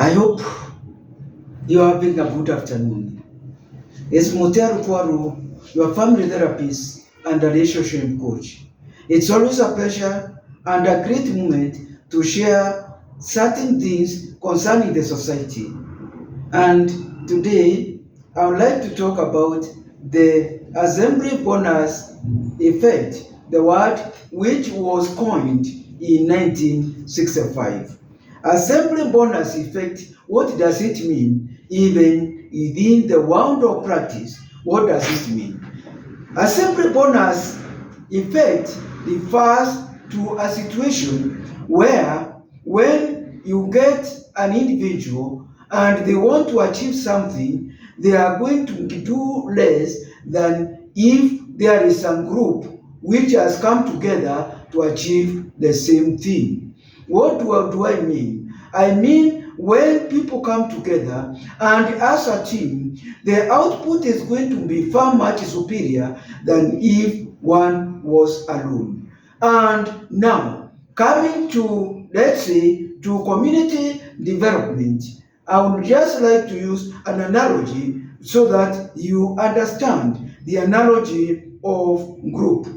I hope you're having a good afternoon. It's Mutiaru Kwaru, your family therapist and a relationship coach. It's always a pleasure and a great moment to share certain things concerning the society. And today, I would like to talk about the assembly bonus effect, the word which was coined in 1965. Assembly bonus effect, what does it mean? Even within the world of practice, what does it mean? Assembly bonus effect refers to a situation where when you get an individual and they want to achieve something, they are going to do less than if there is some group which has come together to achieve the same thing. What do I mean? I mean when people come together and as a team, the output is going to be far much superior than if one was alone. And now, coming to, let's say, to community development, I would just like to use an analogy so that you understand the analogy of group,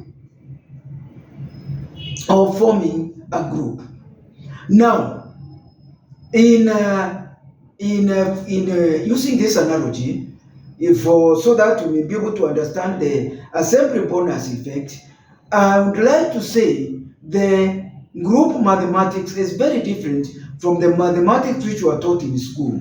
of forming a group. Now, in using this analogy, so that we may be able to understand the assembly bonus effect, I would like to say the group mathematics is very different from the mathematics which were taught in school.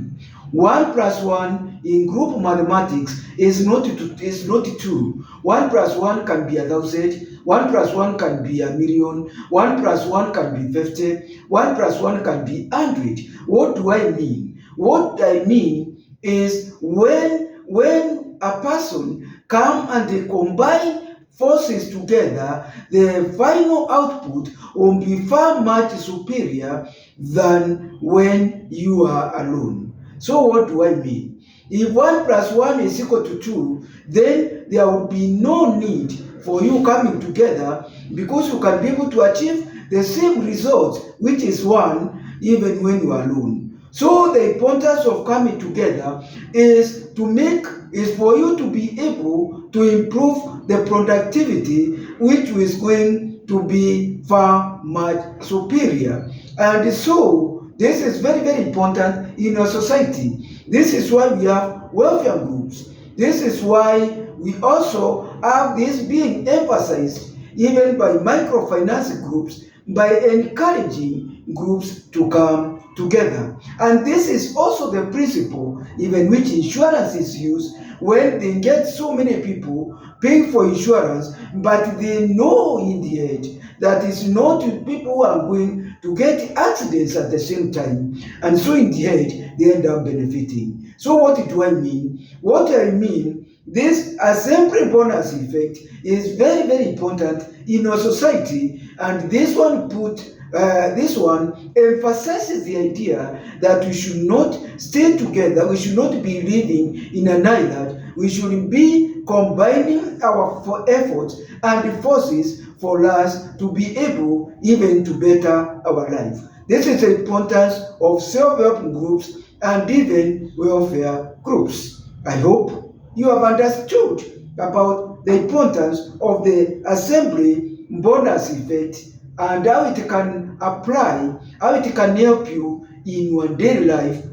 1 plus 1 in group mathematics is not 2. 1 plus 1 can be 1,000. 1 plus 1 can be 1,000,000. 1 plus 1 can be 50. 1 plus 1 can be 100. What do I mean? What I mean is when a person come and they combine forces together, the final output will be far much superior than when you are alone. So what do I mean? If 1 plus 1 is equal to 2, then there will be no need for you coming together because you can be able to achieve the same result, which is 1, even when you are alone. So the importance of coming together is for you to be able to improve the productivity, which is going to be far much superior. And so this is very, very important in our society. This is why we have welfare groups. This is why we also have this being emphasized even by microfinance groups, by encouraging groups to come together. And this is also the principle even which insurance is used when they get so many people paying for insurance, but they know in the end that it's not people who are going to get accidents at the same time. And so in the end, they end up benefiting. So what do I mean? What I mean, this assembly bonus effect is very, very important in our society, and this one emphasizes the idea that we should not stay together, we should not be living in an island, we should be combining our efforts and forces for us to be able even to better our life. This is the importance of self-help groups and even welfare groups. I hope you have understood about the importance of the assembly bonus effect and how it can apply, how it can help you in your daily life,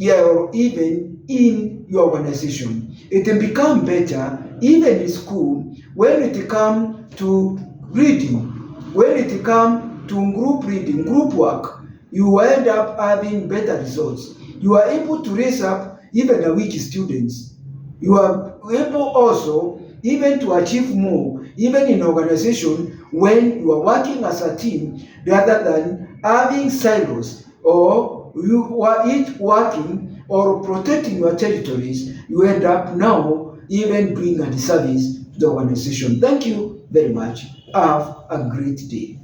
or even in your organization. It can become better even in school when it comes to reading, when it comes to group reading, group work. You end up having better results. You are able to raise up even the weak students. You are able also even to achieve more, even in organization, when you are working as a team rather than having silos, or you are each working or protecting your territories. You end up now even doing a disservice to the organization. Thank you very much. Have a great day.